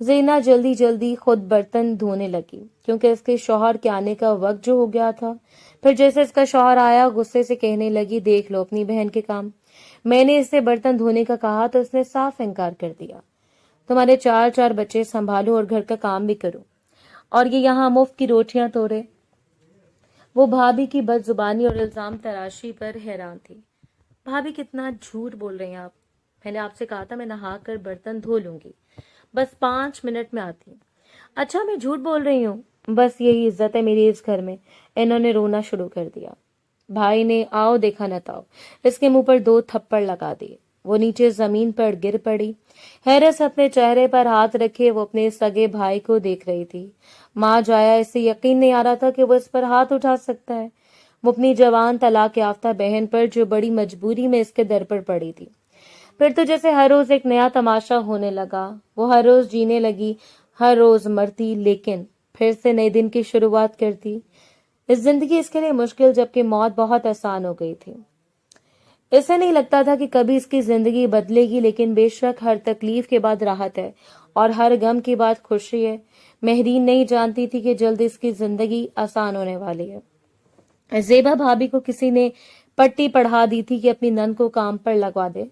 زینا جلدی جلدی خود برتن دھونے لگی کیونکہ اس کے شوہر کے آنے کا وقت جو ہو گیا تھا۔ پھر جیسے اس کا شوہر آیا غصے سے کہنے لگی، دیکھ لو اپنی بہن کے کام، میں نے اسے برتن دھونے کا کہا تو اس نے صاف انکار کر دیا۔ تمہارے چار چار بچے سنبھالوں اور گھر کا کام بھی کروں، اور یہ یہاں مفت کی روٹیاں توڑے۔ وہ بھابھی کی بد زبانی اور الزام تراشی پر حیران تھی۔ بھابھی کتنا جھوٹ بول رہے ہیں آپ، میں نے آپ سے کہا تھا میں نہا کر برتن دھو لوں گی، بس 5 منٹ میں آتی ہوں۔ اچھا میں جھوٹ بول رہی ہوں، بس یہی عزت ہے میری اس گھر میں۔ انہوں نے رونا شروع کر دیا۔ بھائی نے آؤ دیکھا نہ تاؤ اس کے منہ پر 2 تھپڑ لگا دیے۔ وہ نیچے زمین پر گر پڑی۔ حیرت اپنے چہرے پر ہاتھ رکھے وہ اپنے سگے بھائی کو دیکھ رہی تھی۔ ماں جایا اسے یقین نہیں آ رہا تھا کہ وہ اس پر ہاتھ اٹھا سکتا ہے، وہ اپنی جوان طلاق یافتہ بہن پر جو بڑی مجبوری میں اس کے در پر پڑی تھی۔ پھر تو جیسے ہر روز ایک نیا تماشا ہونے لگا، وہ ہر روز جینے لگی، ہر روز مرتی، لیکن پھر سے نئے دن کی شروعات کرتی۔ اس زندگی اس کے لیے مشکل جبکہ موت بہت آسان ہو گئی تھی۔ اسے نہیں لگتا تھا کہ کبھی اس کی زندگی بدلے گی، لیکن بے شک ہر تکلیف کے بعد راحت ہے اور ہر غم کے بعد خوشی ہے۔ مہرین نہیں جانتی تھی کہ جلد اس کی زندگی آسان ہونے والی ہے۔ زیبا بھابھی کو کسی نے پٹی پڑھا دی تھی کہ اپنی نند کو کام پر لگوا دے،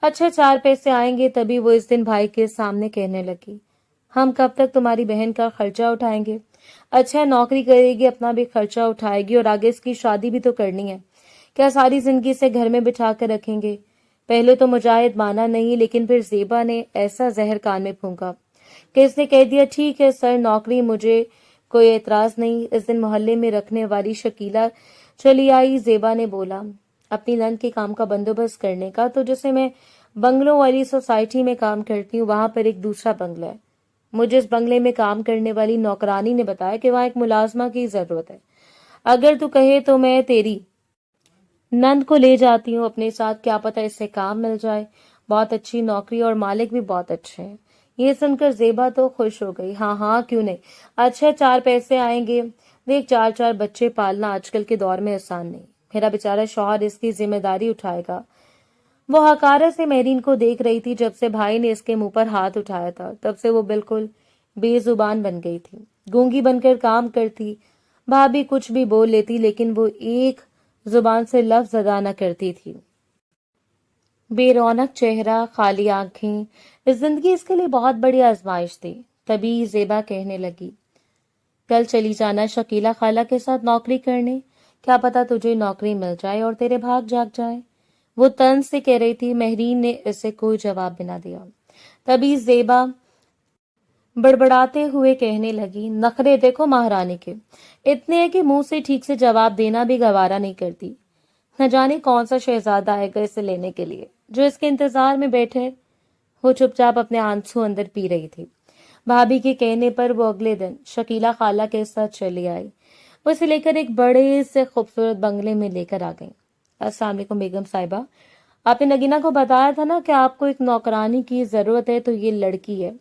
اچھے 4 پیسے آئیں گے۔ تبھی وہ اس دن بھائی کے سامنے کہنے لگی، ہم کب تک تمہاری بہن کا خرچہ اٹھائیں گے؟ اچھا نوکری کرے گی، اپنا بھی خرچہ اٹھائے گی، اور آگے اس کی شادی بھی تو کرنی ہے، کیا ساری زندگی سے گھر میں بٹھا کر رکھیں گے؟ پہلے تو مجاہد مانا نہیں، لیکن پھر زیبا نے ایسا زہر کان میں پھونکا کہ اس نے کہہ دیا، ٹھیک ہے سر، نوکری، مجھے کوئی اعتراض نہیں۔ اس دن محلے میں رکھنے والی شکیلا چلی آئی۔ زیبا نے بولا، اپنی نند کے کام کا بندوبست کرنے کا، تو جیسے میں بنگلوں والی سوسائٹی میں کام کرتی ہوں، وہاں پر ایک دوسرا بنگلہ ہے، مجھے اس بنگلے میں کام کرنے والی نوکرانی نے بتایا کہ وہاں ایک ملازمہ کی ضرورت ہے، اگر تو کہے تو میں تیری نند کو لے جاتی ہوں اپنے ساتھ، کیا پتہ اس سے کام مل جائے، بہت اچھی نوکری اور مالک بھی بہت اچھے ہیں۔ یہ سن کر زیبا تو خوش ہو گئی، ہاں ہاں کیوں نہیں، اچھا 4 پیسے آئیں گے، دیکھ 4 بچے پالنا آج کل کے دور میں آسان نہیں، میرا بیچارہ شوہر اس کی ذمہ داری اٹھائے گا۔ وہ حقارت سے مہرین کو دیکھ رہی تھی۔ جب سے بھائی نے اس کے منہ پر ہاتھ اٹھایا تھا تب سے وہ بالکل بے زبان بن گئی تھی، گونگی بن کر کام کرتی۔ بھابھی کچھ بھی بول لیتی لیکن وہ ایک زبان سے لفظ ادا نہ کرتی تھی۔ بے رونق چہرہ، خالی آنکھیں، اس زندگی اس کے لیے بہت بڑی آزمائش تھی۔ تبھی زیبا کہنے لگی، کل چلی جانا شکیلا خالہ کے ساتھ نوکری کرنے، کیا پتا تجھے نوکری مل جائے اور تیرے بھاگ جاگ جائے۔ وہ طنز سے کہہ رہی تھی، مہرین نے اسے کوئی جواب بھی نہ دیا۔ تبھی زیبا بڑبڑاتے ہوئے کہنے لگی، نخرے دیکھو مہارانی کے، اتنے ہیں کہ منہ سے ٹھیک سے جواب دینا بھی گوارا نہیں کرتی۔ نہ جانے کون سا شہزادہ آئے گا اسے لینے کے لیے جو اس کے انتظار میں بیٹھے۔ وہ چپ چاپ اپنے آنسو اندر پی رہی تھی۔ بھابھی کے کہنے پر وہ اگلے دن شکیلا خالہ کے ساتھ چلی آئی۔ وہ اسے لے کر ایک بڑے سے خوبصورت بنگلے میں لے کر آ گئی۔ السلام علیکم بیگم صاحبہ، آپ نے نگینہ کو بتایا تھا نا کہ آپ کو ایک نوکرانی کی ضرورت ہے، تو یہ لڑکی ہے،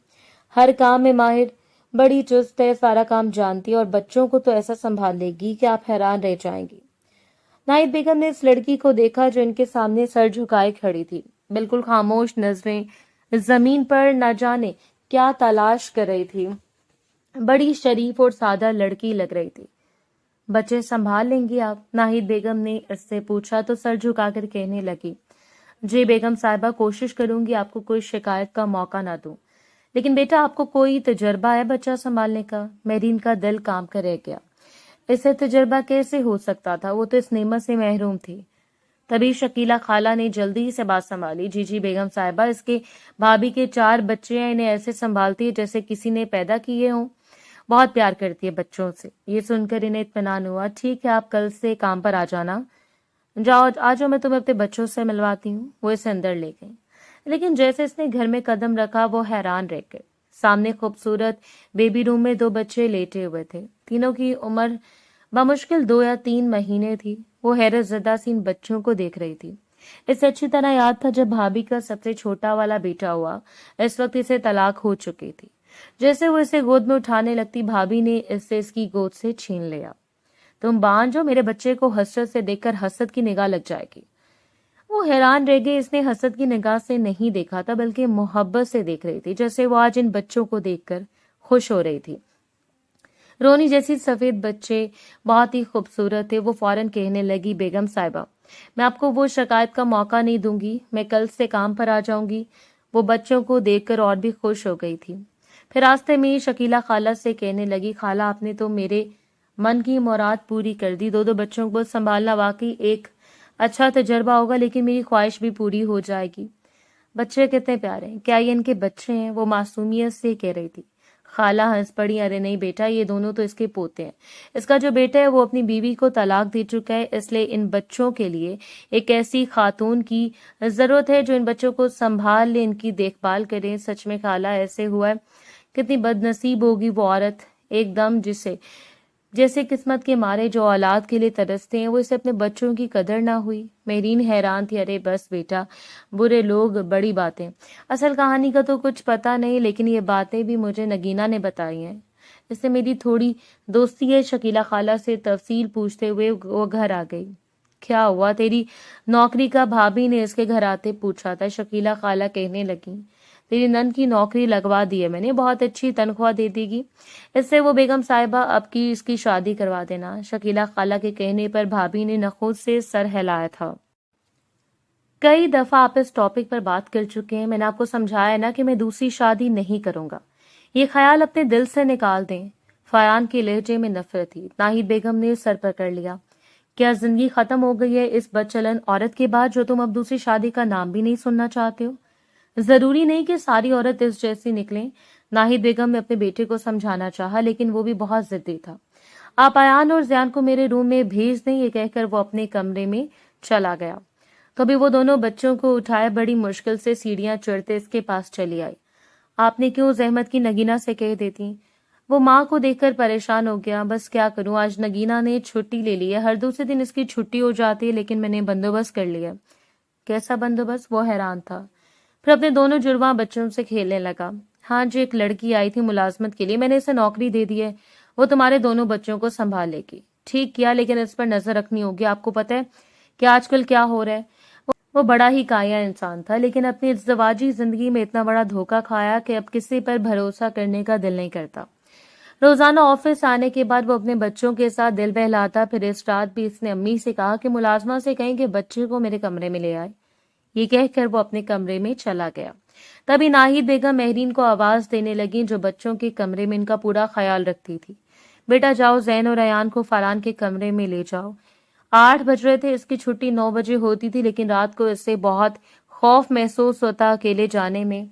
ہر کام میں ماہر، بڑی چست ہے، سارا کام جانتی ہے، اور بچوں کو تو ایسا سنبھال لے گی کہ آپ حیران رہ جائیں گی۔ نائب بیگم نے اس لڑکی کو دیکھا جو ان کے سامنے سر جھکائے کھڑی تھی، بالکل خاموش، نظریں زمین پر نہ جانے کیا تلاش کر رہی تھی۔ بڑی شریف اور سادہ لڑکی لگ رہی تھی۔ بچے سنبھال لیں گی آپ؟ ناہید بیگم نے اس سے پوچھا تو سر جھکا کر کہنے لگی، جی بیگم صاحبہ، کوشش کروں گی آپ کو کوئی شکایت کا موقع نہ دوں، لیکن بیٹا آپ کو کوئی تجربہ ہے بچہ سنبھالنے کا؟ مہرین کا دل کام کر رہ گیا، اسے تجربہ کیسے ہو سکتا تھا، وہ تو اس نعمت سے محروم تھی۔ تبھی شکیلا خالہ نے جلدی سے بات سنبھالی، جی جی بیگم صاحبہ، اس کے بھابھی کے 4 بچے ہیں، انہیں ایسے سنبھالتی ہے جیسے کسی نے پیدا کیے ہوں، بہت پیار کرتی ہے بچوں سے۔ یہ سن کر انہیں اطمینان ہوا۔ ٹھیک ہے، آپ کل سے کام پر آ جانا، جاؤ آجو، میں تمہیں اپنے بچوں سے ملواتی ہوں۔ وہ اسے اندر لے گئی، لیکن جیسے اس نے گھر میں قدم رکھا وہ حیران رہ گئے۔ سامنے خوبصورت بیبی روم میں 2 بچے لیٹے ہوئے تھے، تینوں کی عمر بمشکل 2 یا 3 مہینے تھی۔ وہ حیرت زدہ سی ان بچوں کو دیکھ رہی تھی۔ اسے اچھی طرح یاد تھا جب بھابھی کا سب سے چھوٹا والا بیٹا ہوا، اس وقت اسے طلاق ہو چکی تھی۔ جیسے وہ اسے گود میں اٹھانے لگتی، بھابھی نے اسے اس کی گود سے چھین لیا۔ تم بانجھ ہو، میرے بچے کو حسرت سے دیکھ کر حسد کی نگاہ لگ جائے گی۔ وہ حیران رہ گئی، اس نے حسد کی نگاہ سے نہیں دیکھا تھا بلکہ محبت سے دیکھ رہی تھی، جیسے وہ آج ان بچوں کو دیکھ کر خوش ہو رہی تھی۔ رونی جیسی سفید بچے بہت ہی خوبصورت تھے۔ وہ فوراً کہنے لگی، بیگم صاحبہ میں آپ کو وہ شکایت کا موقع نہیں دوں گی، میں کل سے کام پر آ جاؤں گی۔ وہ بچوں کو دیکھ کر اور بھی خوش ہو گئی تھی۔ پھر راستے میں شکیلہ خالہ سے کہنے لگی، خالہ آپ نے تو میرے من کی مراد پوری کر دی، دو بچوں کو سنبھالنا واقعی ایک اچھا تجربہ ہوگا، لیکن میری خواہش بھی پوری ہو جائے گی۔ بچے کتنے پیارے ہیں، کیا یہ ان کے بچے ہیں؟ وہ معصومیت سے کہہ رہی تھی۔ خالہ ہنس پڑی، ارے نہیں بیٹا، یہ دونوں تو اس کے پوتے ہیں۔ اس کا جو بیٹا ہے وہ اپنی بیوی کو طلاق دے چکا ہے، اس لیے ان بچوں کے لیے ایک ایسی خاتون کی ضرورت ہے جو ان بچوں کو سنبھال لے، ان کی دیکھ بھال کرے۔ سچ میں خالہ ایسے ہوا ہے، کتنی بد نصیب ہوگی وہ عورت، ایک دم جیسے قسمت کے مارے جو اولاد کے لیے ترستے ہیں، وہ اسے اپنے بچوں کی قدر نہ ہوئی۔ مہرین حیران تھی، ارے بس بیٹا، برے لوگ بڑی باتیں، اصل کہانی کا تو کچھ پتا نہیں، لیکن یہ باتیں بھی مجھے نگینہ نے بتائی ہیں، اس سے میری تھوڑی دوستی ہے۔ شکیلہ خالہ سے تفصیل پوچھتے ہوئے وہ گھر آ گئی۔ کیا ہوا، تیری نوکری کا بھابھی نے اس کے گھر آتے پوچھا تھا، شکیلہ خالہ کہنے لگی۔ تیری نند کی نوکری لگوا دی ہے میں نے، بہت اچھی تنخواہ دے دی گی، اس سے وہ بیگم صاحبہ اب کی اس کی شادی کروا دینا۔ شکیلہ خالہ کے کہنے پر بھابھی نے نخوت سے سر ہلایا تھا۔ کئی دفعہ آپ اس ٹاپک پر بات کر چکے ہیں، میں نے آپ کو سمجھایا نا کہ میں دوسری شادی نہیں کروں گا، یہ خیال اپنے دل سے نکال دیں۔ فرحان کے لہجے میں نفرت تھی۔ ناہید بیگم نے سر پکڑ لیا۔ کیا زندگی ختم ہو گئی ہے اس بدچلن عورت کے بعد جو تم اب دوسری شادی کا نام بھی نہیں سننا چاہتے ہو؟ ضروری نہیں کہ ساری عورت اس جیسی نکلیں۔ ناہید بیگم نے اپنے بیٹے کو سمجھانا چاہا، لیکن وہ بھی بہت ضدی تھا۔ آپ ایان اور زیان کو میرے روم میں بھیج دیں، یہ کہہ کر وہ اپنے کمرے میں چلا گیا۔ کبھی وہ دونوں بچوں کو اٹھائے بڑی مشکل سے سیڑھیاں چڑھتے اس کے پاس چلی آئی۔ آپ نے کیوں زحمت کی نگینہ سے کہہ دیتی؟ وہ ماں کو دیکھ کر پریشان ہو گیا۔ بس کیا کروں، آج نگینہ نے چھٹی لے لی ہے، ہر دوسرے دن اس کی چھٹی ہو جاتی ہے، لیکن میں نے بندوبست کر لیا۔ کیسا بندوبست؟ وہ حیران تھا۔ پھر اپنے دونوں جڑواں بچوں سے کھیلنے لگا۔ ہاں جی، ایک لڑکی آئی تھی ملازمت کے لیے، میں نے اسے نوکری دے دی ہے، وہ تمہارے دونوں بچوں کو سنبھال لے گی۔ ٹھیک کیا، لیکن اس پر نظر رکھنی ہوگی۔ آپ کو پتہ ہے کہ آج کل کیا ہو رہا ہے؟ وہ بڑا ہی کایا انسان تھا، لیکن اپنی ازدواجی زندگی میں اتنا بڑا دھوکہ کھایا کہ اب کسی پر بھروسہ کرنے کا دل نہیں کرتا۔ روزانہ آفس آنے کے بعد وہ اپنے بچوں کے ساتھ دل بہلاتا، پھر اس رات بھی اس نے امی سے کہا کہ ملازمہ سے کہیں کہ بچے کو میرے کمرے میں لے آئے۔ یہ کہہ کر وہ اپنے کمرے میں چلا گیا۔ تبھی ناہید بیگم مہرین کو آواز دینے لگی جو بچوں کے کمرے میں ان کا پورا خیال رکھتی تھی، بیٹا جاؤ زین اور ایان کو فرحان کے کمرے میں لے جاؤ۔ 8 بج رہے تھے، اس کی چھٹی 9 بجے ہوتی تھی، لیکن رات کو اس سے بہت خوف محسوس ہوتا اکیلے جانے میں۔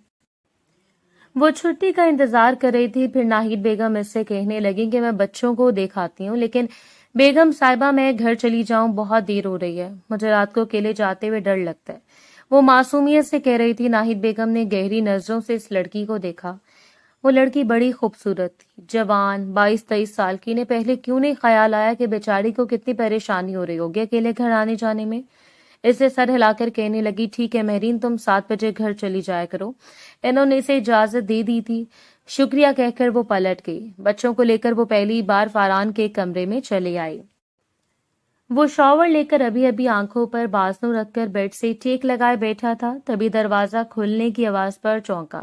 وہ چھٹی کا انتظار کر رہی تھی۔ پھر ناہید بیگم اس سے کہنے لگی کہ میں بچوں کو دیکھاتی ہوں، لیکن بیگم صاحبہ میں گھر چلی جاؤں، بہت دیر ہو رہی ہے، مجھے رات کو اکیلے جاتے ہوئے ڈر لگتا ہے، وہ معصومیت سے کہہ رہی تھی۔ ناہید بیگم نے گہری نظروں سے اس لڑکی کو دیکھا۔ وہ لڑکی بڑی خوبصورت تھی، جوان، 22-23 سال کی۔ انہیں پہلے کیوں نہیں خیال آیا کہ بیچاری کو کتنی پریشانی ہو رہی ہوگی اکیلے گھر آنے جانے میں؟ اسے سر ہلا کر کہنے لگی، ٹھیک ہے مہرین، تم 7 بجے گھر چلی جایا کرو۔ انہوں نے اسے اجازت دے دی تھی۔ شکریہ کہہ کر وہ پلٹ گئی۔ بچوں کو لے کر وہ پہلی بار فرحان کے کمرے میں چلی آئی۔ وہ شاور لے کر ابھی ابھی آنکھوں پر بازو رکھ کر بیڈ سے ٹیک لگائے بیٹھا تھا، تبھی دروازہ کھلنے کی آواز پر چونکا۔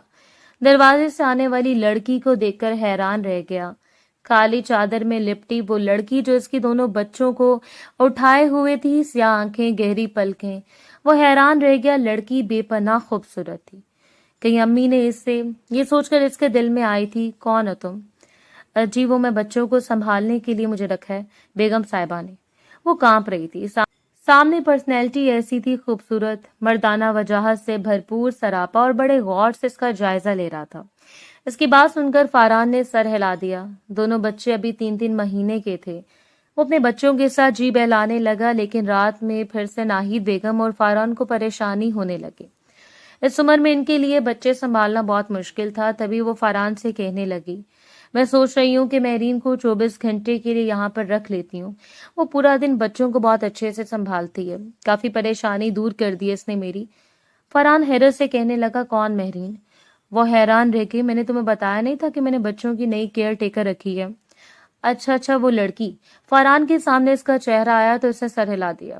دروازے سے آنے والی لڑکی کو دیکھ کر حیران رہ گیا۔ کالی چادر میں لپٹی وہ لڑکی جو اس کی دونوں بچوں کو اٹھائے ہوئے تھی، سیاہ آنکھیں، گہری پلکیں۔ وہ حیران رہ گیا، لڑکی بے پناہ خوبصورت تھی۔ کہیں امی نے اس سے یہ سوچ کر اس کے دل میں آئی تھی، کون ہو تم؟ جی وہ میں بچوں کو سنبھالنے کے لیے مجھے رکھا ہے بیگم صاحبہ نے۔ وہ کانپ رہی تھی۔ سامنے پرسنالٹی ایسی تھی خوبصورت، مردانہ وجاہت سے بھرپور، سراپا، اور بڑے غور سے اس کا جائزہ لے رہا تھا۔ اس کی بات سن کر فرحان نے سر ہلا دیا۔ دونوں بچے ابھی 3 مہینے کے تھے۔ وہ اپنے بچوں کے ساتھ جی بہلانے لگا، لیکن رات میں پھر سے ناہید بیگم اور فرحان کو پریشانی ہونے لگی۔ اس عمر میں ان کے لیے بچے سنبھالنا بہت مشکل تھا۔ تبھی وہ فرحان سے کہنے لگی، میں سوچ رہی ہوں کہ مہرین کو 24 گھنٹے کے لیے یہاں پر رکھ لیتی ہوں، وہ پورا دن بچوں کو بہت اچھے سے سنبھالتی ہے، کافی پریشانی دور کر دی اس نے میری۔ فرحان حیرت سے کہنے لگا، کون مہرین؟ وہ حیران رہ گئی، میں نے تمہیں بتایا نہیں تھا کہ میں نے بچوں کی نئی کیئر ٹیکر رکھی ہے؟ اچھا وہ لڑکی۔ فرحان کے سامنے اس کا چہرہ آیا تو اس نے سر ہلا دیا۔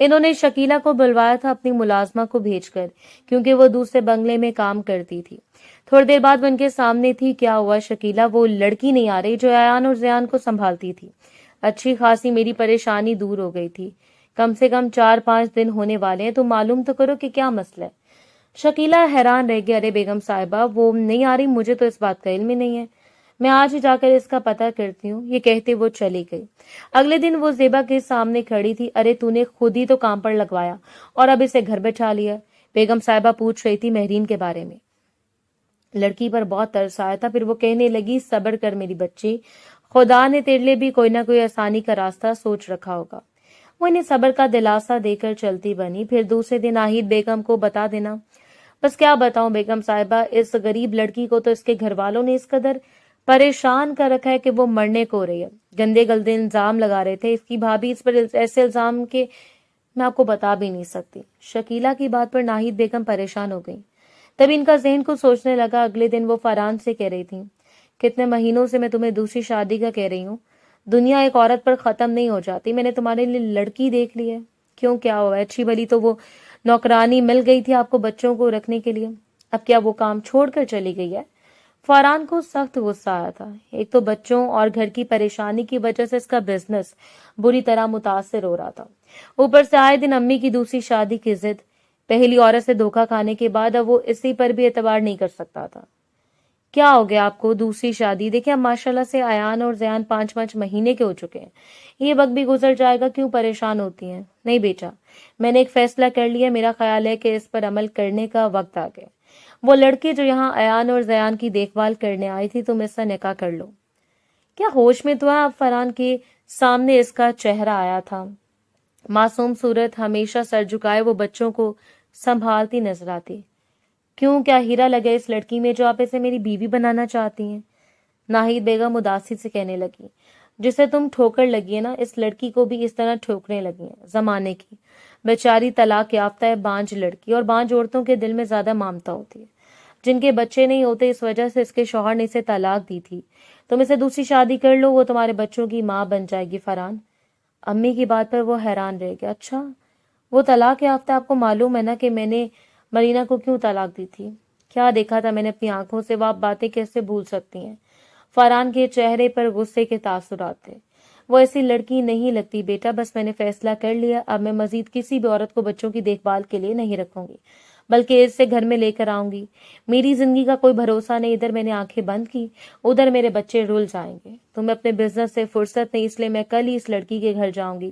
انہوں نے شکیلا کو بلوایا تھا اپنی ملازمہ کو بھیج کر، کیونکہ وہ دوسرے بنگلے میں کام کرتی تھی۔ تھوڑی دیر بعد وہ ان کے سامنے تھی۔ کیا ہوا شکیلا؟ وہ لڑکی نہیں آ رہی جو ایان اور زیان کو سنبھالتی تھی۔ اچھی خاصی میری پریشانی دور ہو گئی تھی۔ کم سے کم 4-5 دن ہونے والے ہیں، تو معلوم تو کرو کہ کیا مسئلہ ہے۔ شکیلا حیران رہ گئی۔ ارے بیگم صاحبہ، وہ نہیں آ رہی، مجھے تو اس بات کا علم ہی نہیں ہے، میں آج ہی جا کر اس کا پتہ کرتی ہوں۔ یہ کہتے وہ چلی گئی۔ اگلے دن وہ زیبا کے سامنے کھڑی تھی۔ ارے تو نے خود ہی تو کام پر لگوایا اور اب اسے گھر بٹھا لیا؟ بیگم صاحبہ پوچھ رہی تھی مہرین کے بارے میں۔ لڑکی پر بہت ترس آیا تھا۔ پھر وہ کہنے لگی، صبر کر میری بچی، خدا نے تیرے لیے بھی کوئی نہ کوئی آسانی کا راستہ سوچ رکھا ہوگا۔ وہ انہیں صبر کا دلاسا دے کر چلتی بنی۔ پھر دوسرے دن ناہید بیگم کو بتا دینا۔ بس کیا بتاؤں بیگم صاحبہ، اس غریب لڑکی کو تو اس کے گھر والوں نے اس قدر پریشان کر رکھا ہے کہ وہ مرنے کو رہی ہے۔ گندے گندے الزام لگا رہے تھے اس کی بھابھی اس پر، ایسے الزام کہ میں آپ کو بتا بھی نہیں سکتی۔ شکیلا کی بات پر ناہید بیگم پریشان ہو گئی۔ تب ان کا ذہن کو سوچنے لگا۔ اگلے دن وہ فرحان سے کہہ رہی تھی، کتنے مہینوں سے میں تمہیں دوسری شادی کا کہہ رہی ہوں، دنیا ایک عورت پر ختم نہیں ہو جاتی، میں نے تمہارے لیے لڑکی دیکھ لی ہے۔ کیوں، کیا ہوا؟ اچھی بھلی تو وہ نوکرانی مل گئی تھی آپ کو بچوں کو رکھنے کے لیے، اب کیا وہ کام چھوڑ کر چلی گئی ہے؟ فرحان کو سخت غصہ آیا تھا۔ ایک تو بچوں اور گھر کی پریشانی کی وجہ سے اس کا بزنس بری طرح متاثر ہو رہا تھا، اوپر سے آئے دن امی کی دوسری شادی کی ضد۔ پہلی عورت سے دھوکہ کھانے کے بعد اب وہ اسی پر بھی اعتبار نہیں کر سکتا تھا۔ کیا ہو گیا آپ کو؟ دوسری شادی دیکھیں، اب ماشاءاللہ سے ایان اور زیان 5 مہینے کے ہو چکے ہیں، یہ وقت بھی گزر جائے گا، کیوں پریشان ہوتی ہیں؟ نہیں بیٹا، میں نے ایک فیصلہ کر لیا، میرا خیال ہے کہ اس پر عمل کرنے کا وقت آ گیا۔ وہ لڑکی جو یہاں ایان اور زیان کی دیکھ بھال کرنے آئی تھی، تم اس سے نکاح کر لو۔ کیا ہوش میں تو ہے آپ؟ فرحان کے سامنے اس کا چہرہ آیا تھا، معصوم صورت، ہمیشہ سر جھکائے وہ بچوں کو سنبھالتی نظر آتی۔ کیوں، کیا ہیرا لگے اس لڑکی میں جو آپ اسے میری بیوی بنانا چاہتی ہیں؟ ناہید بیگم اداسی سے کہنے لگی، جسے تم ٹھوکر لگی ہے نا، اس لڑکی کو بھی اس طرح ٹھوکریں لگی ہیں زمانے کی۔ بیچاری طلاق یافتہ ہے، بانجھ لڑکی، اور بانجھ عورتوں کے دل میں زیادہ ممتا ہوتی ہے، جن کے بچے نہیں ہوتے، اس وجہ سے اس کے شوہر نے اسے طلاق دی تھی۔ تم اسے دوسری شادی کر لو، وہ تمہارے بچوں کی ماں بن جائے گی۔ فرحان امی کی بات پر وہ حیران رہ گیا۔ اچھا، وہ طلاق یافتہ، آپ کو معلوم ہے نا کہ میں نے مرینا کو کیوں طلاق دی تھی؟ کیا دیکھا تھا میں نے اپنی آنکھوں سے، وہ آپ باتیں کیسے بھول سکتی ہیں؟ فرحان کے چہرے پر غصے کے تاثرات تھے۔ وہ ایسی لڑکی نہیں لگتی بیٹا، بس میں نے فیصلہ کر لیا، اب میں مزید کسی بھی عورت کو بچوں کی دیکھ بھال کے لیے نہیں رکھوں گی، بلکہ اس سے گھر میں لے کر آؤں گی۔ میری زندگی کا کوئی بھروسہ نہیں، ادھر میں نے آنکھیں بند کی، ادھر میرے بچے رول جائیں گے۔ تمہیں اپنے بزنس سے فرصت نہیں، اس لیے میں کل ہی اس لڑکی کے گھر جاؤں گی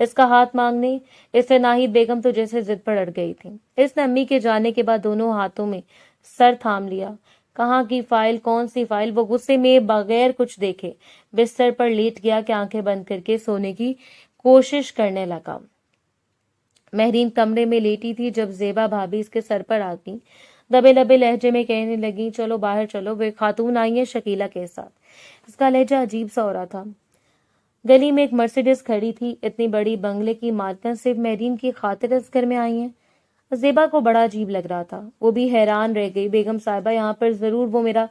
اس کا ہاتھ مانگنے۔ اس سے ناہید بیگم تو جیسے ضد پر اڑ گئی تھی۔ اس نے امی کے جانے کے بعد دونوں ہاتھوں میں سر تھام لیا۔ کہاں کی فائل، کون سی فائل؟ وہ غصے میں بغیر کچھ دیکھے بستر پر لیٹ گیا کہ آنکھیں بند کر کے سونے کی کوشش کرنے لگا۔ مہرین کمرے میں لیٹی تھی جب زیبا بھابھی اس کے سر پر آ گئی، دبے دبے لہجے میں کہنے لگی، چلو باہر چلو، وہ خاتون آئی ہے شکیلا کے ساتھ۔ اس کا لہجہ عجیب سا ہو رہا تھا۔ گلی میں ایک مرسیڈیز کھڑی تھی، اتنی بڑی بنگلے کی مالکن صرف مہرین کی خاطر اس گھر میں آئی ہیں؟ زیبا کو بڑا عجیب لگ رہا تھا، وہ بھی حیران رہ گئی۔ بیگم صاحبہ یہاں پر ضرور وہ میرا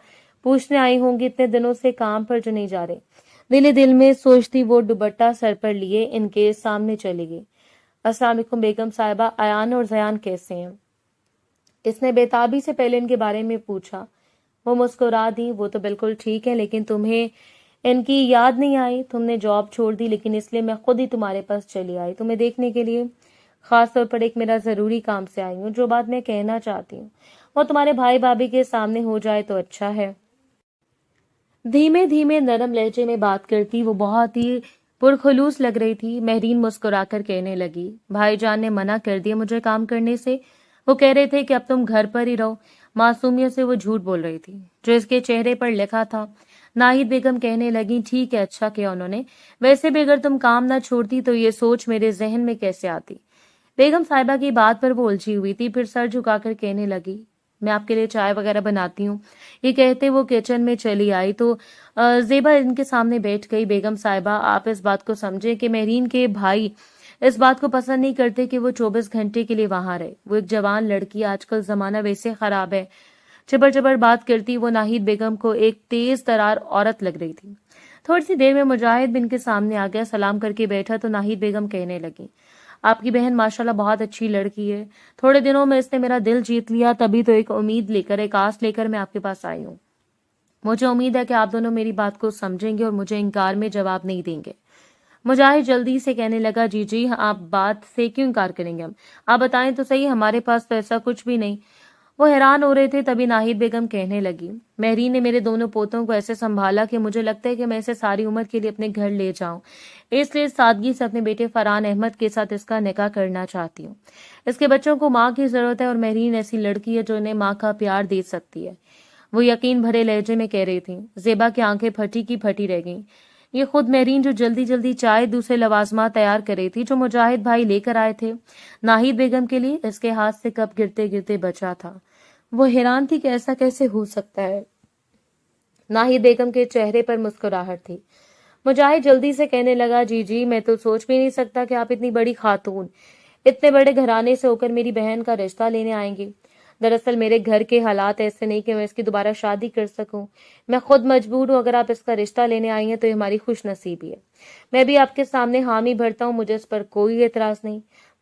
پوچھنے آئی ہوں گی، اتنے دنوں سے کام پر جو نہیں جا رہے۔ دل دل میں سوچتی وہ دوپٹہ سر پر لیے ان کے سامنے چلی گئی۔ السلام علیکم بیگم صاحبہ، ایان اور زیان کیسے ہیں؟ اس نے بےتابی سے پہلے ان کے بارے میں پوچھا۔ وہ مسکرا دی، وہ تو بالکل ٹھیک ہے، لیکن تمہیں ان کی یاد نہیں آئی؟ تم نے جاب چھوڑ دی، لیکن اس لیے میں خود ہی تمہارے پاس چلی آئی تمہیں دیکھنے کے لیے، خاص طور پر ایک میرا ضروری کام سے آئی ہوں۔ جو بات میں کہنا چاہتی ہوں وہ تمہارے بھائی بھابھی کے سامنے ہو جائے تو اچھا ہے۔ دھیمے دھیمے نرم لہجے میں بات کرتی وہ بہت ہی پرخلوص لگ رہی تھی۔ مہرین مسکرا کر کہنے لگی، بھائی جان نے منع کر دیا مجھے کام کرنے سے، وہ کہہ رہے تھے کہ اب تم گھر پر ہی رہو۔ معصومیت سے وہ جھوٹ بول رہی تھی جو اس کے چہرے پر لکھا تھا۔ ناہید بیگم کہنے لگی، ٹھیک ہے، اچھا کیا انہوں نے، ویسے بھی اگر تم کام نہ چھوڑتی تو یہ سوچ میرے ذہن میں کیسے آتی؟ بیگم صاحبہ کی بات پر وہ الجھی ہوئی تھی، پھر سر جھکا کر کہنے لگی، میں آپ کے لیے چائے وغیرہ بناتی ہوں۔ یہ کہتے وہ کچن میں چلی آئی تو زیبا ان کے سامنے بیٹھ گئی۔ بیگم صاحبہ، آپ اس بات کو سمجھیں کہ مہرین کے بھائی اس بات کو پسند نہیں کرتے کہ وہ 24 گھنٹے کے لیے وہاں رہے۔ وہ ایک جوان لڑکی، آج کل زمانہ ویسے خراب ہے۔ چبر چبر بات کرتی وہ ناہید بیگم کو ایک تیز ترار عورت لگ رہی تھی۔ تھوڑی سی دیر میں مجاہد بن کے سامنے آ گیا، سلام کر کے بیٹھا تو ناہید بیگم کہنے لگی، آپ کی بہن ماشاءاللہ بہت اچھی لڑکی ہے. تھوڑے دنوں میں اس نے میرا دل جیت لیا, تبھی تو ایک امید لے کر, ایک آس لے کر میں آپ کے پاس آئی ہوں. مجھے امید ہے کہ آپ دونوں میری بات کو سمجھیں گے اور مجھے انکار میں جواب نہیں دیں گے. مجاہد جلدی سے کہنے لگا, جی جی آپ بات سے کیوں انکار کریں گے؟ ہم آپ بتائیں تو صحیح, ہمارے پاس تو ایسا کچھ بھی نہیں. وہ حیران ہو رہے تھے. تبھی ناہید بیگم کہنے لگی, مہرین نے میرے دونوں پوتوں کو ایسے سنبھالا کہ مجھے لگتا ہے کہ میں اسے ساری عمر کے لیے اپنے گھر لے جاؤں. اس لیے سادگی سے اپنے بیٹے فرحان احمد کے ساتھ اس کا نکاح کرنا چاہتی ہوں. اس کے بچوں کو ماں کی ضرورت ہے اور مہرین ایسی لڑکی ہے جو انہیں ماں کا پیار دے سکتی ہے. وہ یقین بھرے لہجے میں کہہ رہی تھی. زیبا کی آنکھیں پھٹی کی پھٹی رہ گئیں. یہ خود مہرین جو جلدی جلدی چائے دوسرے لوازمات تیار کر رہی تھی جو مجاہد بھائی لے کر آئے تھے ناہید بیگم کے لیے, اس کے ہاتھ سے کپ گرتے گرتے بچا تھا. وہ حیران تھی کہ ایسا کیسے ہو سکتا ہے. ناہید بیگم کے چہرے پر مسکراہٹ تھی. مجاہد جلدی سے کہنے لگا, جی جی میں تو سوچ بھی نہیں سکتا کہ آپ اتنی بڑی خاتون اتنے بڑے گھرانے سے ہو کر میری بہن کا رشتہ لینے آئیں گی. دراصل میرے گھر کے حالات ایسے نہیں کہ میں اس کی دوبارہ شادی کر سکوں. میں خود مجبور ہوں. اگر آپ اس کا رشتہ لینے آئی ہیں تو یہ ہماری خوش نصیبی ہے. میں بھی آپ کے سامنے حامی بھرتا ہوں, مجھے اس پر کوئی اعتراض نہیں.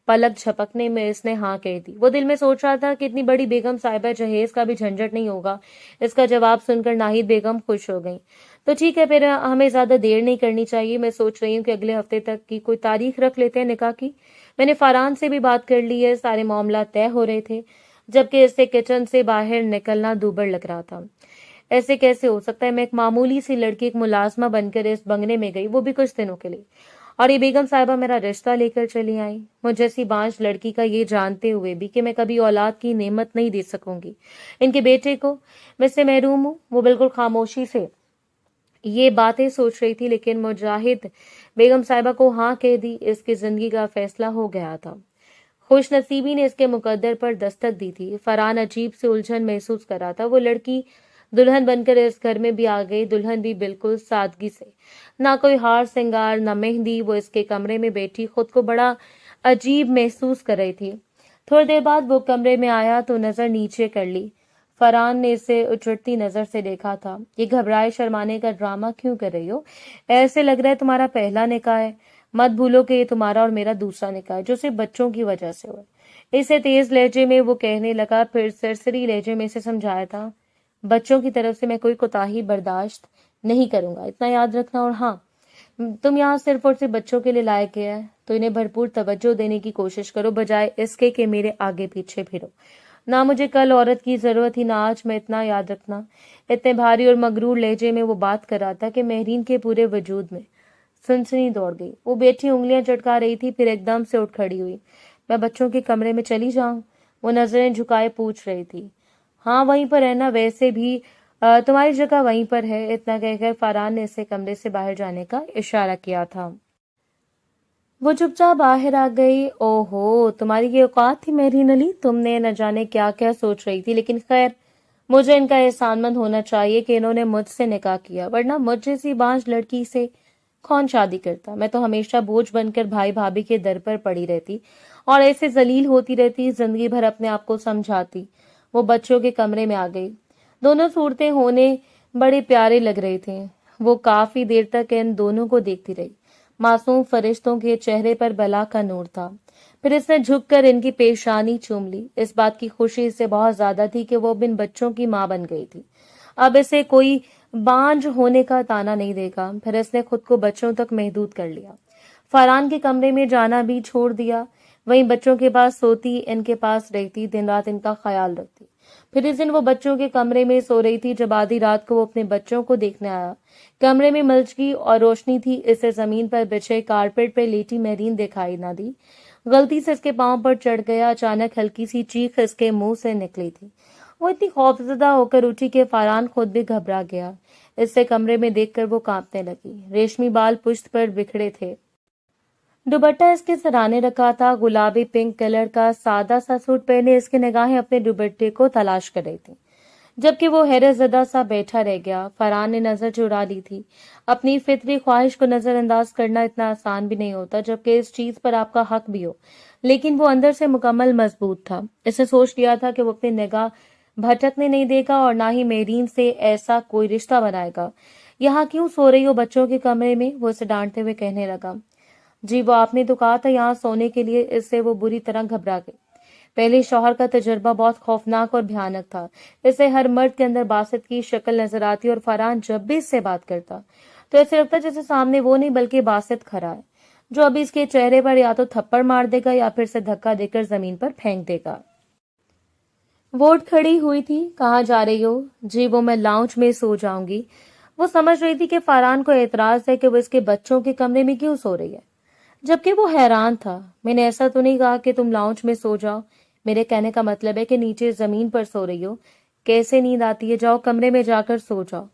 پلک جھپکنے میں اس نے ہاں کہہ دی. وہ دل میں سوچ رہا تھا کہ اتنی بڑی بیگم صاحبہ جہیز کا بھی جھنجٹ نہیں ہوگا. اس کا جواب سن کر ناہید بیگم خوش ہو گئیں. تو ٹھیک ہے, پھر ہمیں زیادہ دیر نہیں کرنی چاہیے. میں سوچ رہی ہوں کہ اگلے ہفتے تک کی کوئی تاریخ رکھ لیتے ہیں نکاح کی. میں نے فرحان سے بھی بات کر لی ہے. سارے معاملات طے ہو رہے تھے جبکہ اس سے کچن سے باہر نکلنا دوبر لگ رہا تھا. ایسے کیسے ہو سکتا ہے؟ میں ایک معمولی سی لڑکی, ایک ملازمہ بن کر اس بنگلے میں گئی, وہ بھی کچھ دنوں کے لیے, اور یہ بیگم صاحبہ میرا رشتہ لے کر چلی آئی. مجھ جیسی بانج لڑکی کا یہ جانتے ہوئے بھی کہ میں کبھی اولاد کی نعمت نہیں دے سکوں گی ان کے بیٹے کو, میں سے محروم ہوں. وہ بالکل خاموشی سے یہ باتیں سوچ رہی تھی, لیکن مجاہد بیگم صاحبہ کو ہاں کہہ دی. اس کی زندگی کا فیصلہ ہو گیا تھا. خوش نصیبی نے اس کے مقدر پر دستک دی تھی. فرحان عجیب سے الجھن محسوس کر رہا تھا. وہ لڑکی دلہن بن کر اس گھر میں بھی آ گئی, دلہن بھی بالکل سادگی سے, نہ کوئی ہار سنگار نہ مہندی. وہ اس کے کمرے میں بیٹھی خود کو بڑا عجیب محسوس کر رہی تھی. تھوڑی دیر بعد وہ کمرے میں آیا تو نظر نیچے کر لی. فرحان نے اسے اچھڑتی نظر سے دیکھا تھا. یہ گھبرائے شرمانے کا ڈرامہ کیوں کر رہی ہو؟ ایسے لگ رہا ہے تمہارا پہلا نکاح ہے. مت بھولو کہ یہ تمہارا اور میرا دوسرا نکاح ہے جو صرف بچوں کی وجہ سے ہوا. اسے تیز لہجے میں وہ کہنے لگا. پھر سرسری لہجے میں اسے سمجھایا تھا, بچوں کی طرف سے میں کوئی کوتاہی برداشت نہیں کروں گا, اتنا یاد رکھنا. اور ہاں, تم یہاں صرف اور صرف بچوں کے لیے لائے گیا ہے تو انہیں بھرپور توجہ دینے کی کوشش کرو, بجائے اس کے کہ میرے آگے پیچھے پھرو. نہ مجھے کل عورت کی ضرورت تھی, نہ آج. میں اتنا یاد رکھنا. اتنے بھاری اور مغرور لہجے میں وہ بات کر رہا تھا کہ مہرین کے پورے وجود میں سنسنی دوڑ گئی. وہ بیٹھی انگلیاں چٹکا رہی تھی, پھر ایک دم سے اٹھ کھڑی ہوئی. میں بچوں کے کمرے میں چلی جاؤں؟ وہ نظریں جھکائے پوچھ رہی تھی. ہاں وہیں پر رہنا, ویسے بھی تمہاری جگہ وہیں پر ہے. اتنا کہہ کر فرحان نے اسے کمرے سے باہر جانے کا اشارہ کیا تھا. وہ چپ چاپ باہر آ گئی. او ہو, تمہاری یہ اوقات تھی مہرین علی, تم نے نہ جانے کیا کیا سوچ رہی تھی. لیکن خیر, مجھے ان کا احسان مند ہونا چاہیے کہ انہوں نے مجھ سے نکاح کیا, ورنہ مجھ جیسی بانج لڑکی سے کون شادی کرتا. میں تو ہمیشہ بوجھ بن کر بھائی بھابھی کے در پر پڑی رہتی اور ایسے ذلیل ہوتی رہتی, زندگی بھر اپنے آپ کو سمجھاتی. وہ بچوں کے کمرے میں آ گئی. دونوں صورتیں ہونے بڑے پیارے لگ رہے تھے. وہ کافی دیر تک ان دونوں کو دیکھتی رہی. معصوم فرشتوں کے چہرے پر بلا کا نور تھا. پھر اس نے جھک کر ان کی پیشانی چوم لی. اس بات کی خوشی اس سے بہت زیادہ تھی کہ وہ اب ان بچوں کی ماں بن گئی تھی. اب اسے کوئی بانج ہونے کا تانا نہیں دے گا. پھر اس نے خود کو بچوں تک محدود کر لیا. فرحان کے کمرے میں جانا بھی چھوڑ دیا. وہیں بچوں کے پاس سوتی, ان کے پاس رہتی, دن رات ان کا خیال رکھتی. پھر اس دن وہ بچوں کے کمرے میں سو رہی تھی جب آدھی رات کو وہ اپنے بچوں کو دیکھنے آیا. کمرے میں ملچکی اور روشنی تھی. اسے زمین پر بچھے کارپیٹ پہ لیٹی مہرین دکھائی نہ دی. غلطی سے اس کے پاؤں پر چڑھ گیا. اچانک ہلکی سی چیخ اس کے منہ سے نکلی تھی. وہ اتنی خوفزدہ ہو کر اٹھی کہ فرحان خود بھی گھبرا گیا. اس سے کمرے میں دیکھ کر وہ کانپنے لگی. ریشمی بال پشت پر بکھڑے تھے. دوپٹہ اس کے سرانے رکھا تھا. گلابی پنک کلر کا سادہ سا سوٹ پہنے اس کی نگاہیں اپنے دوپٹے کو تلاش کر رہی تھی, جبکہ وہ حیرت زدہ سا بیٹھا رہ گیا. فرحان نے نظر چرا لی تھی. اپنی فطری خواہش کو نظر انداز کرنا اتنا آسان بھی نہیں ہوتا, جبکہ اس چیز پر آپ کا حق بھی ہو. لیکن وہ اندر سے مکمل مضبوط تھا. اس نے سوچ لیا تھا کہ وہ اپنی نگاہ بھٹکنے نہیں دے گا اور نہ ہی مہرین سے ایسا کوئی رشتہ بنائے گا. یہاں کیوں سو رہی ہو بچوں کے کمرے میں؟ وہ اسے ڈانٹتے ہوئے کہنے لگا. جی وہ آپ نے تو کہا تھا یہاں سونے کے لیے، اس سے وہ بری طرح گھبرا گئی۔ پہلے شوہر کا تجربہ بہت خوفناک اور بھیانک تھا، اسے ہر مرد کے اندر باسط کی شکل نظر آتی اور فرحان جب بھی اس سے بات کرتا تو ایسے لگتا جیسے سامنے وہ نہیں بلکہ باسط کھڑا ہے، جو ابھی اس کے چہرے پر یا تو تھپڑ مار دے گا یا پھر سے دھکا دے کر زمین پر پھینک دے گا۔ وہ اٹھ کھڑی ہوئی تھی۔ کہاں جا رہی ہو؟ جی وہ میں لاؤنج میں سو جاؤں گی۔ وہ سمجھ رہی تھی کہ فرحان کو اعتراض ہے کہ وہ اس کے بچوں کے کمرے میں کیوں سو رہی ہے، جبکہ وہ حیران تھا۔ میں نے ایسا تو نہیں کہا کہ تم لاؤنج میں سو جاؤ، میرے کہنے کا مطلب ہے کہ نیچے زمین پر سو رہی ہو، کیسے نیند آتی ہے، جاؤ کمرے میں جا کر سو جاؤ۔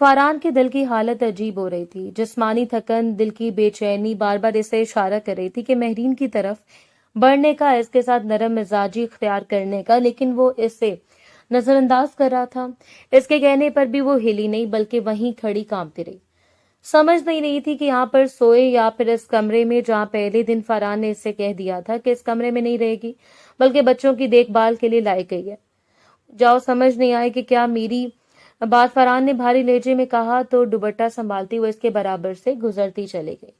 فرحان کے دل کی حالت عجیب ہو رہی تھی، جسمانی تھکن، دل کی بے چینی بار بار اسے اشارہ کر رہی تھی کہ مہرین کی طرف بڑھنے کا، اس کے ساتھ نرم مزاجی اختیار کرنے کا، لیکن وہ اسے نظر انداز کر رہا تھا۔ اس کے کہنے پر بھی وہ ہلی نہیں بلکہ وہیں کھڑی کانپتی رہی، سمجھ نہیں رہی تھی کہ یہاں پر سوئے یا پھر اس کمرے میں جہاں پہلے دن فرحان نے اس سے کہہ دیا تھا کہ اس کمرے میں نہیں رہے گی بلکہ بچوں کی دیکھ بھال کے لیے لائی گئی ہے۔ جاؤ سمجھ نہیں آئے کہ کیا میری بات، فرحان نے بھاری لہجے میں کہا تو دوپٹہ سنبھالتی ہوئے اس کے برابر سے گزرتی چلی گئی۔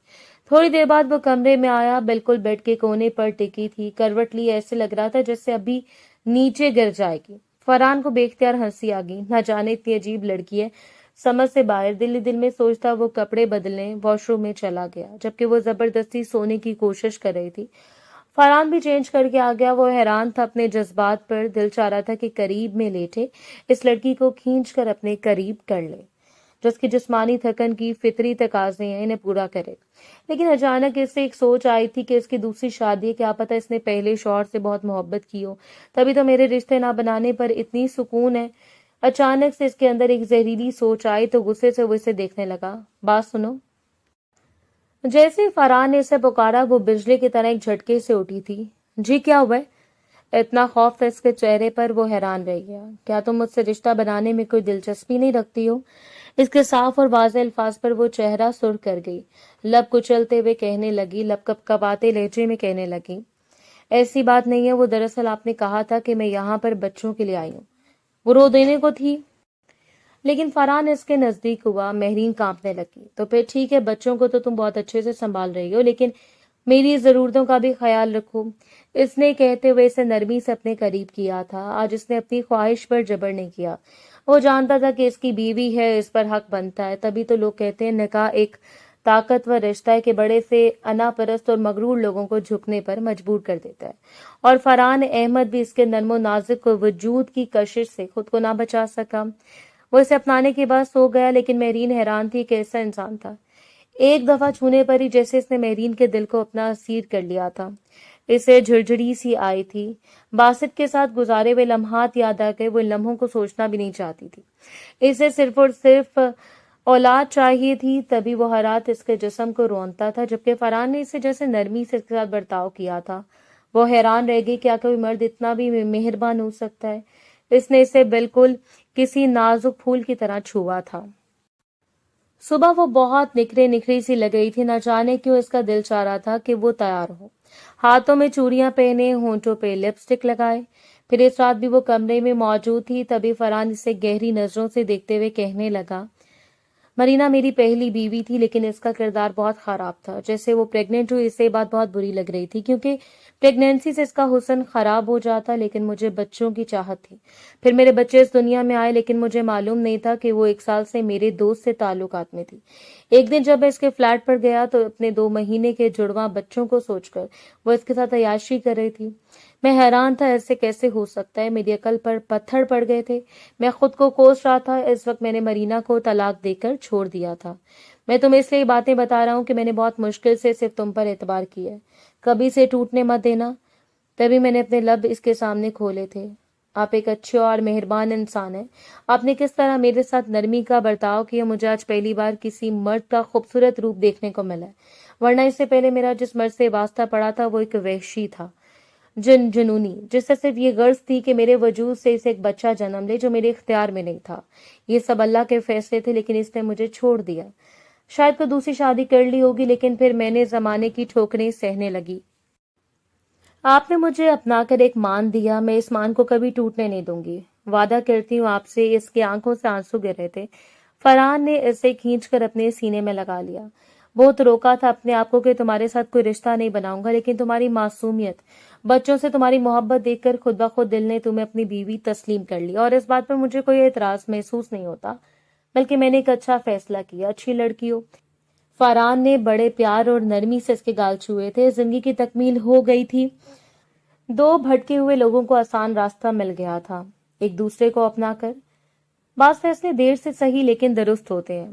تھوڑی دیر بعد وہ کمرے میں آیا، بالکل بیڈ کے کونے پر ٹکی تھی، کروٹ لی، ایسے لگ رہا تھا جس سے ابھی نیچے گر جائے گی۔ فرحان کو بے اختیار ہنسی آ گئی، نہ جانے اتنی عجیب لڑکی ہے، سمجھ سے باہر۔ دل ہی دل میں سوچتا وہ کپڑے بدلنے واش روم میں چلا گیا، جبکہ وہ زبردستی سونے کی کوشش کر رہی تھی۔ فرحان بھی چینج کر کے آ گیا، وہ حیران تھا اپنے جذبات پر، دل چاہ رہا تھا کہ قریب میں لیٹے اس لڑکی کو کھینچ کر اپنے قریب کر لے، جس کی جسمانی تھکن کی فطری تقاضے ہیں انہیں پورا کرے۔ لیکن اچانک اس سے ایک سوچ آئی تھی کہ اس کی دوسری شادی ہے، کیا پتہ اس نے پہلے شوہر سے بہت محبت کی ہو، تبھی تو میرے رشتے نہ بنانے پر اتنی سکون ہے۔ اچانک سے اس کے اندر ایک زہریلی سوچ آئی تو غصے سے وہ اسے دیکھنے لگا۔ بات سنو۔ جیسے فرحان نے اسے پکارا وہ بجلی کی طرح ایک جھٹکے سے اٹھی تھی۔ جی کیا ہوا ہے؟ اتنا خوف تھا اس کے چہرے پر، وہ حیران رہ گیا۔ کیا تم مجھ سے رشتہ بنانے میں کوئی دلچسپی نہیں رکھتی ہو؟ اس کے صاف اور واضح الفاظ پر وہ چہرہ سرخ کر گئی، لب کچلتے ہوئے کہنے لگی، لب کپکپاتے لہجے میں کہنے لگی، ایسی بات نہیں ہے، وہ دراصل آپ نے کہا تھا کہ میں یہاں پر بچوں کے لیے آئی ہوں۔ وہ رو دینے کو تھی، لیکن فرحان اس کے نزدیک ہوا۔ مہرین کانپنے لگی۔ تو پھر ٹھیک ہے، بچوں کو تو تم بہت اچھے سے سنبھال رہی ہو، لیکن میری ضرورتوں کا بھی خیال رکھو۔ اس نے کہتے ہوئے اسے نرمی سے اپنے قریب کیا تھا۔ آج اس نے اپنی خواہش پر جبر نہیں کیا، وہ جانتا تھا کہ اس کی بیوی ہے، اس پر حق بنتا ہے۔ تبھی تو لوگ کہتے ہیں نکاح ایک طاقتور رشتہ ہے کہ بڑے سے انا پرست اور مغرور لوگوں کو جھکنے پر مجبور کر دیتا ہے، اور فرحان احمد بھی اس کے نرم و نازک وجود کی کشش سے خود کو نہ بچا سکا۔ وہ اسے اپنانے کے بعد سو گیا، لیکن مہرین حیران تھی کہ ایسا انسان تھا۔ ایک دفعہ چھونے پر ہی جیسے اس نے مہرین کے دل کو اپنا اسیر کر لیا تھا۔ اسے جھڑجھڑی سی آئی تھی، باسط کے ساتھ گزارے ہوئے لمحات یاد آ گئے، وہ ان لمحوں کو سوچنا بھی نہیں چاہتی تھی۔ اسے صرف اور صرف اولاد چاہیے تھی، تبھی وہ ہر رات اس کے جسم کو رونتا تھا، جبکہ فرحان نے اسے جیسے نرمی سے اس کے ساتھ برتاؤ کیا تھا۔ وہ حیران رہ گئی، کیا کوئی مرد اتنا بھی مہربان ہو سکتا ہے؟ اس نے اسے بالکل کسی نازک پھول کی طرح چھوا تھا۔ صبح وہ بہت نکھری سی لگ رہی تھی، نہ جانے کیوں اس کا دل چاہ رہا تھا کہ وہ تیار ہو، ہاتھوں میں چوڑیاں پہنے، ہونٹوں پہ لپسٹک لگائے۔ پھر اس رات بھی وہ کمرے میں موجود تھی، تبھی فرحان اسے گہری نظروں سے دیکھتے ہوئے کہنے لگا، مرینا میری پہلی بیوی تھی، لیکن اس کا کردار بہت خراب تھا۔ جیسے وہ پریگننٹ ہوئی، اسے بات بہت بری لگ رہی تھی، کیونکہ پریگنینسی سے اس کا حسن خراب ہو جاتا، لیکن مجھے بچوں کی چاہت تھی۔ پھر میرے بچے اس دنیا میں آئے، لیکن مجھے معلوم نہیں تھا کہ وہ 1 سال سے میرے دوست سے تعلقات میں تھی۔ ایک دن جب میں اس کے فلیٹ پر گیا تو اپنے 2 مہینے کے جڑواں بچوں کو سوچ کر وہ اس کے ساتھ عیاشی کر رہی تھی۔ میں حیران تھا ایسے کیسے ہو سکتا ہے، میری عقل پر پتھر پڑ گئے تھے۔ میں خود کو کوس رہا تھا۔ اس وقت میں نے مرینا کو طلاق دے کر چھوڑ دیا تھا۔ میں تمہیں اس لیے باتیں بتا رہا ہوں کہ میں نے بہت مشکل سے صرف تم پر اعتبار کیا ہے، کبھی سے ٹوٹنے مت دینا۔ تبھی میں نے اپنے لب اس کے سامنے کھولے تھے۔ آپ ایک اچھے اور مہربان انسان ہیں۔ آپ نے کس طرح میرے ساتھ نرمی کا برتاؤ کیا، مجھے آج پہلی بار کسی مرد کا خوبصورت روپ دیکھنے کو ملا ہے، ورنہ اس سے پہلے میرا جس مرد سے واسطہ پڑا تھا وہ ایک وحشی تھا، جنونی، جس سے صرف یہ غرض تھی کہ میرے وجود سے اسے ایک بچہ جنم لے جو میرے اختیار میں نہیں تھا۔ یہ سب اللہ کے فیصلے تھے، لیکن اس نے مجھے چھوڑ دیا۔ شاید کو دوسری شادی کر لی ہوگی، لیکن پھر میں نے زمانے کی ٹھوکریں سہنے لگی۔ آپ نے مجھے اپنا کر ایک مان دیا، میں اس مان کو کبھی ٹوٹنے نہیں دوں گی، وعدہ کرتی ہوں آپ سے۔ اس کی آنکھوں سے آنسو گر رہے تھے۔ فرحان نے اسے کھینچ کر اپنے سینے میں لگا لیا۔ بہت روکا تھا اپنے آپ کو کہ تمہارے ساتھ کوئی رشتہ نہیں بناؤں گا، لیکن تمہاری معصومیت، بچوں سے تمہاری محبت دیکھ کر خود بخود دل نے تمہیں اپنی بیوی تسلیم کر لی، اور اس بات پر مجھے کوئی اعتراض محسوس نہیں ہوتا، بلکہ میں نے ایک اچھا فیصلہ کیا۔ اچھی لڑکی ہو۔ فاران نے بڑے پیار اور نرمی سے اس کے گال چھوئے تھے۔ زندگی کی تکمیل ہو گئی تھی، دو بھٹکے ہوئے لوگوں کو آسان راستہ مل گیا تھا ایک دوسرے کو اپنا کر۔ بعض فیصلے دیر سے صحیح لیکن درست ہوتے ہیں۔